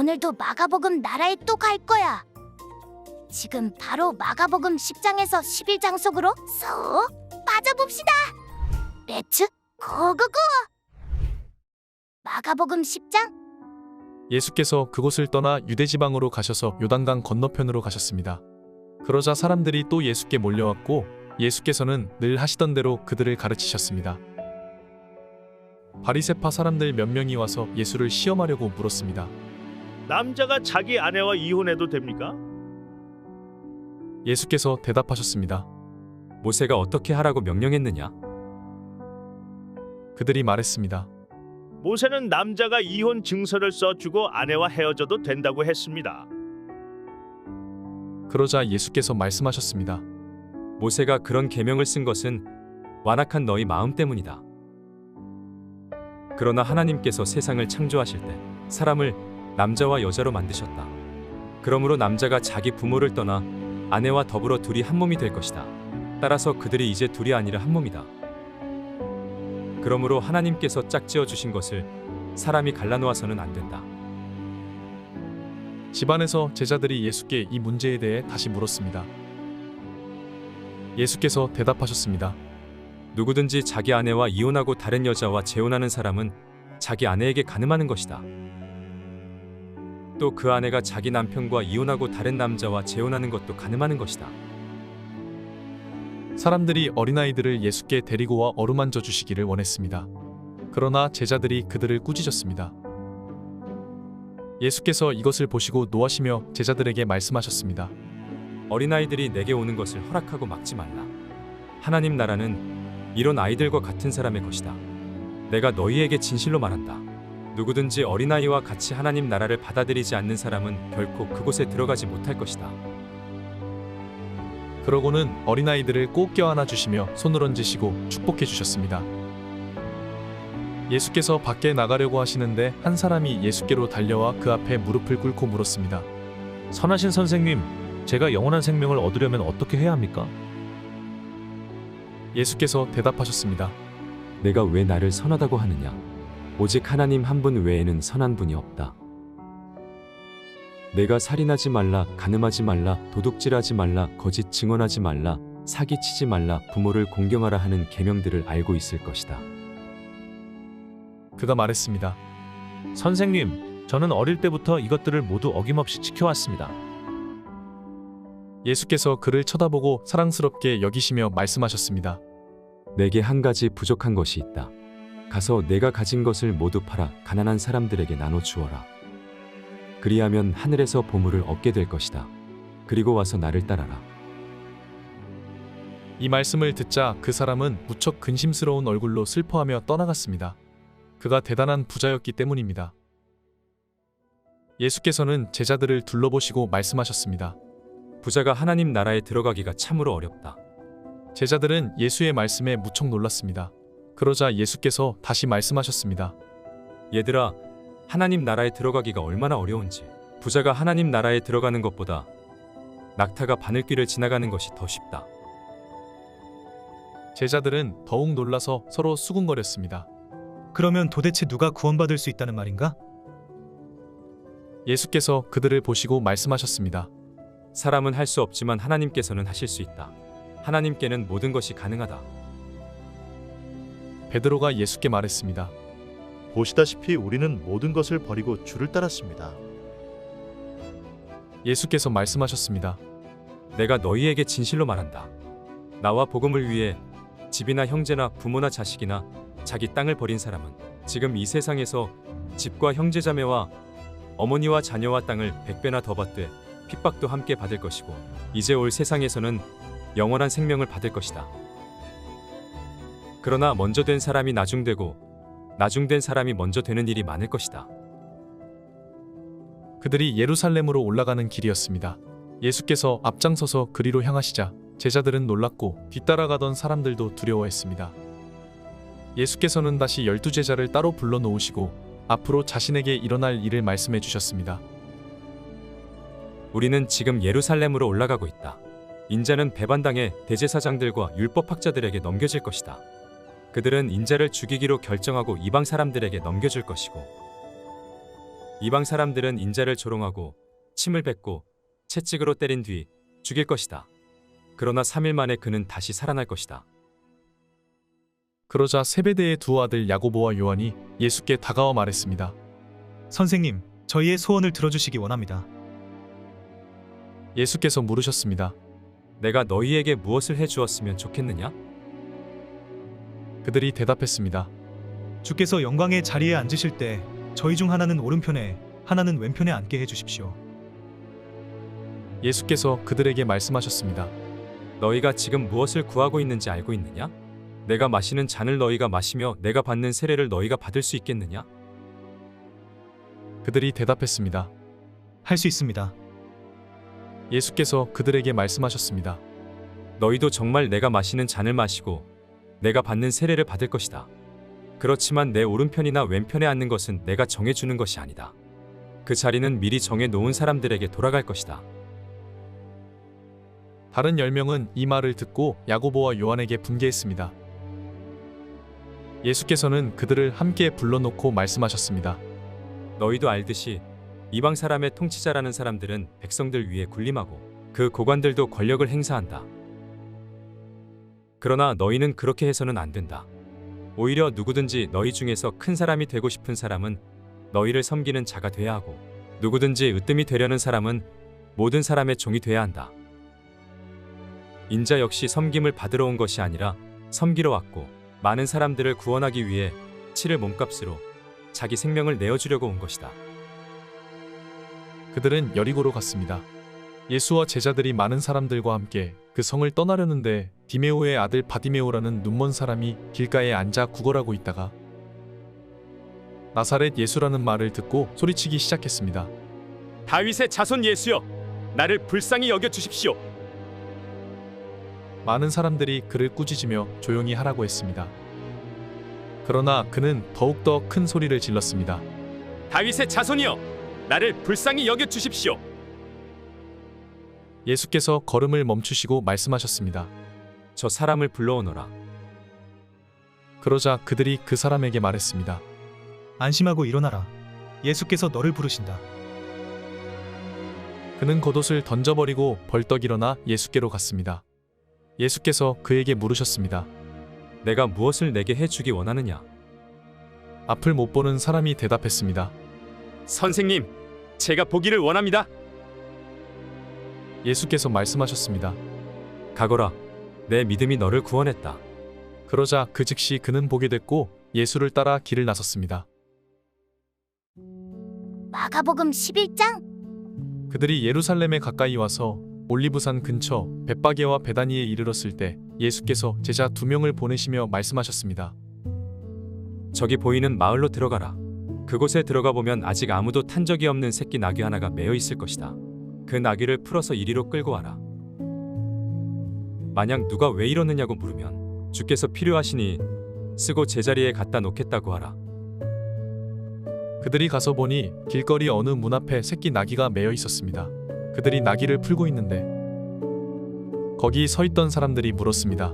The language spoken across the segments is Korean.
오늘도 마가복음 나라에 또 갈 거야. 지금 바로 마가복음 10장에서 11장 속으로 쏙 빠져봅시다. 렛츠 고고고! 마가복음 10장? 예수께서 그곳을 떠나 유대지방으로 가셔서 요단강 건너편으로 가셨습니다. 그러자 사람들이 또 예수께 몰려왔고 예수께서는 늘 하시던 대로 그들을 가르치셨습니다. 바리새파 사람들 몇 명이 와서 예수를 시험하려고 물었습니다. 남자가 자기 아내와 이혼해도 됩니까? 예수께서 대답하셨습니다. 모세가 어떻게 하라고 명령했느냐? 그들이 말했습니다. 모세는 남자가 이혼 증서를 써주고 아내와 헤어져도 된다고 했습니다. 그러자 예수께서 말씀하셨습니다. 모세가 그런 계명을 쓴 것은 완악한 너희 마음 때문이다. 그러나 하나님께서 세상을 창조하실 때 사람을 남자와 여자로 만드셨다. 그러므로 남자가 자기 부모를 떠나 아내와 더불어 둘이 한 몸이 될 것이다. 따라서 그들이 이제 둘이 아니라 한 몸이다. 그러므로 하나님께서 짝지어 주신 것을 사람이 갈라놓아서는 안 된다. 집안에서 제자들이 예수께 이 문제에 대해 다시 물었습니다. 예수께서 대답하셨습니다. 누구든지 자기 아내와 이혼하고 다른 여자와 재혼하는 사람은 자기 아내에게 간음하는 것이다. 또 그 아내가 자기 남편과 이혼하고 다른 남자와 재혼하는 것도 간음하는 것이다. 사람들이 어린아이들을 예수께 데리고 와 어루만져 주시기를 원했습니다. 그러나 제자들이 그들을 꾸짖었습니다. 예수께서 이것을 보시고 노하시며 제자들에게 말씀하셨습니다. 어린아이들이 내게 오는 것을 허락하고 막지 말라. 하나님 나라는 이런 아이들과 같은 사람의 것이다. 내가 너희에게 진실로 말한다. 누구든지 어린아이와 같이 하나님 나라를 받아들이지 않는 사람은 결코 그곳에 들어가지 못할 것이다. 그러고는 어린아이들을 꼭 껴안아 주시며 손을 얹으시고 축복해 주셨습니다. 예수께서 밖에 나가려고 하시는데 한 사람이 예수께로 달려와 그 앞에 무릎을 꿇고 물었습니다. 선하신 선생님, 제가 영원한 생명을 얻으려면 어떻게 해야 합니까? 예수께서 대답하셨습니다. 내가 왜 나를 선하다고 하느냐? 오직 하나님 한 분 외에는 선한 분이 없다. 내가 살인하지 말라, 간음하지 말라, 도둑질하지 말라, 거짓 증언하지 말라, 사기치지 말라, 부모를 공경하라 하는 계명들을 알고 있을 것이다. 그가 말했습니다. 선생님, 저는 어릴 때부터 이것들을 모두 어김없이 지켜왔습니다. 예수께서 그를 쳐다보고 사랑스럽게 여기시며 말씀하셨습니다. 내게 한 가지 부족한 것이 있다. 가서 내가 가진 것을 모두 팔아 가난한 사람들에게 나눠 주어라. 그리하면 하늘에서 보물을 얻게 될 것이다. 그리고 와서 나를 따라라. 이 말씀을 듣자 그 사람은 무척 근심스러운 얼굴로 슬퍼하며 떠나갔습니다. 그가 대단한 부자였기 때문입니다. 예수께서는 제자들을 둘러보시고 말씀하셨습니다. 부자가 하나님 나라에 들어가기가 참으로 어렵다. 제자들은 예수의 말씀에 무척 놀랐습니다. 그러자 예수께서 다시 말씀하셨습니다. 얘들아, 하나님 나라에 들어가기가 얼마나 어려운지. 부자가 하나님 나라에 들어가는 것보다 낙타가 바늘길을 지나가는 것이 더 쉽다. 제자들은 더욱 놀라서 서로 수군거렸습니다. 그러면 도대체 누가 구원받을 수 있다는 말인가? 예수께서 그들을 보시고 말씀하셨습니다. 사람은 할 수 없지만 하나님께서는 하실 수 있다. 하나님께는 모든 것이 가능하다. 베드로가 예수께 말했습니다. 보시다시피 우리는 모든 것을 버리고 주를 따랐습니다. 예수께서 말씀하셨습니다. 내가 너희에게 진실로 말한다. 나와 복음을 위해 집이나 형제나 부모나 자식이나 자기 땅을 버린 사람은 지금 이 세상에서 집과 형제자매와 어머니와 자녀와 땅을 100배나 더 받되 핍박도 함께 받을 것이고 이제 올 세상에서는 영원한 생명을 받을 것이다. 그러나 먼저 된 사람이 나중되고 나중된 사람이 먼저 되는 일이 많을 것이다. 그들이 예루살렘으로 올라가는 길이었습니다. 예수께서 앞장서서 그리로 향하시자 제자들은 놀랐고 뒤따라가던 사람들도 두려워했습니다. 예수께서는 다시 12제자를 따로 불러 놓으시고 앞으로 자신에게 일어날 일을 말씀해 주셨습니다. 우리는 지금 예루살렘으로 올라가고 있다. 인자는 배반당해 대제사장들과 율법학자들에게 넘겨질 것이다. 그들은 인자를 죽이기로 결정하고 이방 사람들에게 넘겨줄 것이고 이방 사람들은 인자를 조롱하고 침을 뱉고 채찍으로 때린 뒤 죽일 것이다. 그러나 3일 만에 그는 다시 살아날 것이다. 그러자 세베대의 두 아들 야고보와 요한이 예수께 다가와 말했습니다. 선생님, 저희의 소원을 들어주시기 원합니다. 예수께서 물으셨습니다. 내가 너희에게 무엇을 해주었으면 좋겠느냐? 그들이 대답했습니다. 주께서 영광의 자리에 앉으실 때 저희 중 하나는 오른편에, 하나는 왼편에 앉게 해주십시오. 예수께서 그들에게 말씀하셨습니다. 너희가 지금 무엇을 구하고 있는지 알고 있느냐? 내가 마시는 잔을 너희가 마시며 내가 받는 세례를 너희가 받을 수 있겠느냐? 그들이 대답했습니다. 할 수 있습니다. 예수께서 그들에게 말씀하셨습니다. 너희도 정말 내가 마시는 잔을 마시고 내가 받는 세례를 받을 것이다. 그렇지만 내 오른편이나 왼편에 앉는 것은 내가 정해주는 것이 아니다. 그 자리는 미리 정해놓은 사람들에게 돌아갈 것이다. 다른 10명은 이 말을 듣고 야고보와 요한에게 분개했습니다. 예수께서는 그들을 함께 불러놓고 말씀하셨습니다. 너희도 알듯이 이방 사람의 통치자라는 사람들은 백성들 위에 군림하고 그 고관들도 권력을 행사한다. 그러나 너희는 그렇게 해서는 안 된다. 오히려 누구든지 너희 중에서 큰 사람이 되고 싶은 사람은 너희를 섬기는 자가 돼야 하고 누구든지 으뜸이 되려는 사람은 모든 사람의 종이 돼야 한다. 인자 역시 섬김을 받으러 온 것이 아니라 섬기러 왔고 많은 사람들을 구원하기 위해 치를 몸값으로 자기 생명을 내어주려고 온 것이다. 그들은 여리고로 갔습니다. 예수와 제자들이 많은 사람들과 함께 그 성을 떠나려는데 디메오의 아들 바디메오라는 눈먼 사람이 길가에 앉아 구걸하고 있다가 나사렛 예수라는 말을 듣고 소리치기 시작했습니다. 다윗의 자손 예수여, 나를 불쌍히 여겨 주십시오. 많은 사람들이 그를 꾸짖으며 조용히 하라고 했습니다. 그러나 그는 더욱더 큰 소리를 질렀습니다. 다윗의 자손이여, 나를 불쌍히 여겨 주십시오. 예수께서 걸음을 멈추시고 말씀하셨습니다. 저 사람을 불러오너라. 그러자 그들이 그 사람에게 말했습니다. 안심하고 일어나라. 예수께서 너를 부르신다. 그는 겉옷을 던져버리고 벌떡 일어나 예수께로 갔습니다. 예수께서 그에게 물으셨습니다. 내가 무엇을 내게 해주기 원하느냐? 앞을 못 보는 사람이 대답했습니다. 선생님, 제가 보기를 원합니다. 예수께서 말씀하셨습니다. 가거라. 내 믿음이 너를 구원했다. 그러자 그 즉시 그는 보게 됐고 예수를 따라 길을 나섰습니다. 마가복음 11장? 그들이 예루살렘에 가까이 와서 올리브산 근처 벳바게와 베다니에 이르렀을 때 예수께서 제자 2명을 보내시며 말씀하셨습니다. 저기 보이는 마을로 들어가라. 그곳에 들어가 보면 아직 아무도 탄 적이 없는 새끼 나귀 하나가 매어 있을 것이다. 그 나귀를 풀어서 이리로 끌고 와라. 만약 누가 왜 이러느냐고 물으면 주께서 필요하시니 쓰고 제자리에 갖다 놓겠다고 하라. 그들이 가서 보니 길거리 어느 문 앞에 새끼 나귀가 매여 있었습니다. 그들이 나귀를 풀고 있는데 거기 서 있던 사람들이 물었습니다.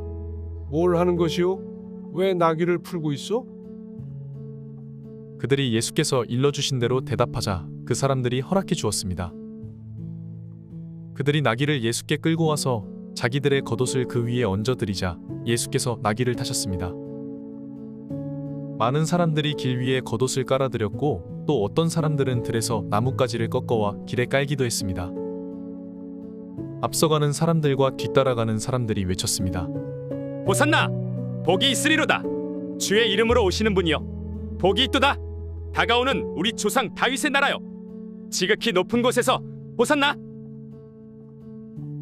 뭘 하는 것이오? 왜 나귀를 풀고 있어? 그들이 예수께서 일러주신 대로 대답하자 그 사람들이 허락해 주었습니다. 그들이 나귀를 예수께 끌고 와서 자기들의 겉옷을 그 위에 얹어드리자 예수께서 나귀를 타셨습니다. 많은 사람들이 길 위에 겉옷을 깔아드렸고 또 어떤 사람들은 들에서 나뭇가지를 꺾어와 길에 깔기도 했습니다. 앞서가는 사람들과 뒤따라가는 사람들이 외쳤습니다. 호산나, 복이 있으리로다. 주의 이름으로 오시는 분이여, 복이 있도다. 다가오는 우리 조상 다윗의 나라여, 지극히 높은 곳에서 호산나.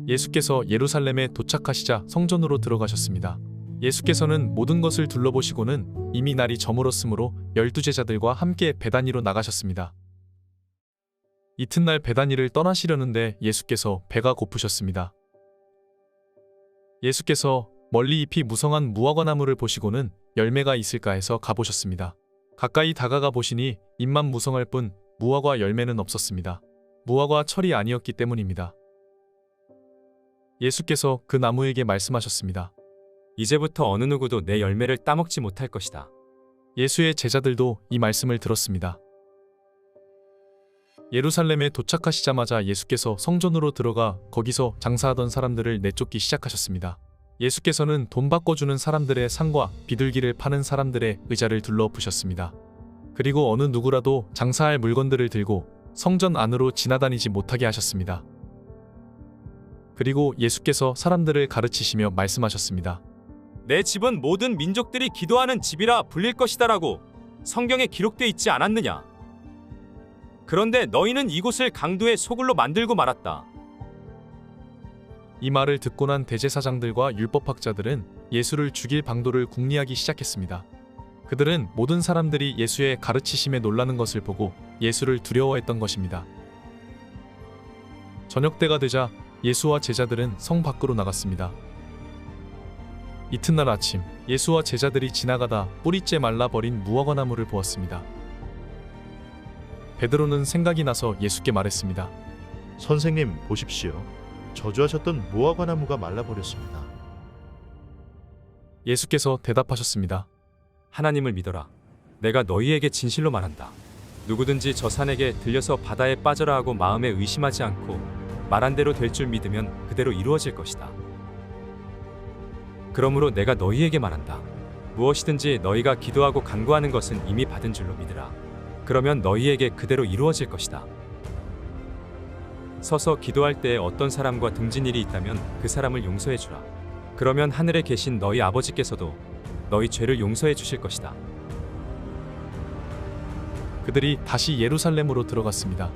예수께서 예루살렘에 도착하시자 성전으로 들어가셨습니다. 예수께서는 모든 것을 둘러보시고는 이미 날이 저물었으므로 12제자들과 함께 베다니로 나가셨습니다. 이튿날 베다니를 떠나시려는데 예수께서 배가 고프셨습니다. 예수께서 멀리 잎이 무성한 무화과 나무를 보시고는 열매가 있을까 해서 가보셨습니다. 가까이 다가가 보시니 잎만 무성할 뿐 무화과 열매는 없었습니다. 무화과 철이 아니었기 때문입니다. 예수께서 그 나무에게 말씀하셨습니다. 이제부터 어느 누구도 내 열매를 따먹지 못할 것이다. 예수의 제자들도 이 말씀을 들었습니다. 예루살렘에 도착하시자마자 예수께서 성전으로 들어가 거기서 장사하던 사람들을 내쫓기 시작하셨습니다. 예수께서는 돈 바꿔주는 사람들의 상과 비둘기를 파는 사람들의 의자를 둘러부셨습니다. 그리고 어느 누구라도 장사할 물건들을 들고 성전 안으로 지나다니지 못하게 하셨습니다. 그리고 예수께서 사람들을 가르치시며 말씀하셨습니다. 내 집은 모든 민족들이 기도하는 집이라 불릴 것이다라고 성경에 기록되어 있지 않았느냐? 그런데 너희는 이곳을 강도의 소굴로 만들고 말았다. 이 말을 듣고 난 대제사장들과 율법학자들은 예수를 죽일 방도를 궁리하기 시작했습니다. 그들은 모든 사람들이 예수의 가르치심에 놀라는 것을 보고 예수를 두려워했던 것입니다. 저녁때가 되자 예수와 제자들은 성 밖으로 나갔습니다. 이튿날 아침 예수와 제자들이 지나가다 뿌리째 말라버린 무화과나무를 보았습니다. 베드로는 생각이 나서 예수께 말했습니다. 선생님 보십시오. 저주하셨던 무화과나무가 말라버렸습니다. 예수께서 대답하셨습니다. 하나님을 믿어라. 내가 너희에게 진실로 말한다. 누구든지 저 산에게 들려서 바다에 빠져라 하고 마음에 의심하지 않고 말한 대로 될 줄 믿으면 그대로 이루어질 것이다. 그러므로 내가 너희에게 말한다. 무엇이든지 너희가 기도하고 간구하는 것은 이미 받은 줄로 믿으라. 그러면 너희에게 그대로 이루어질 것이다. 서서 기도할 때에 어떤 사람과 등진 일이 있다면 그 사람을 용서해 주라. 그러면 하늘에 계신 너희 아버지께서도 너희 죄를 용서해 주실 것이다. 그들이 다시 예루살렘으로 들어갔습니다.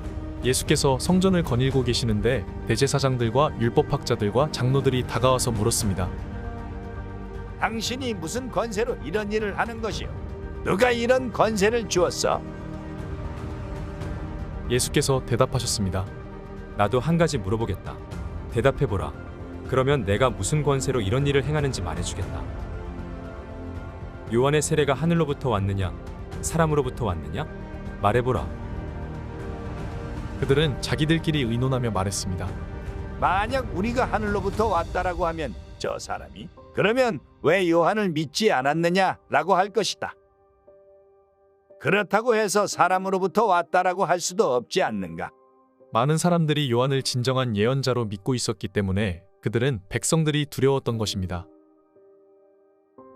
예수께서 성전을 거닐고 계시는데 대제사장들과 율법학자들과 장로들이 다가와서 물었습니다. 당신이 무슨 권세로 이런 일을 하는 것이오? 누가 이런 권세를 주었어? 예수께서 대답하셨습니다. 나도 한 가지 물어보겠다. 대답해보라. 그러면 내가 무슨 권세로 이런 일을 행하는지 말해주겠다. 요한의 세례가 하늘로부터 왔느냐 사람으로부터 왔느냐? 말해보라. 그들은 자기들끼리 의논하며 말했습니다. 만약 우리가 하늘로부터 왔다라고 하면 저 사람이 그러면 왜 요한을 믿지 않았느냐라고 할 것이다. 그렇다고 해서 사람으로부터 왔다라고 할 수도 없지 않는가? 많은 사람들이 요한을 진정한 예언자로 믿고 있었기 때문에 그들은 백성들이 두려웠던 것입니다.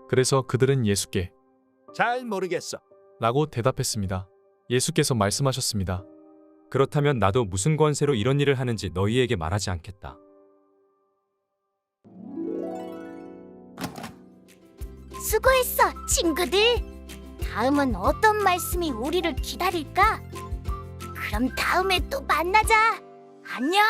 그래서 그들은 예수께 잘 모르겠어. 라고 대답했습니다. 예수께서 말씀하셨습니다. 그렇다면 나도 무슨 권세로 이런 일을 하는지 너희에게 말하지 않겠다. 수고했어, 친구들. 다음은 어떤 말씀이 우리를 기다릴까? 그럼 다음에 또 만나자. 안녕.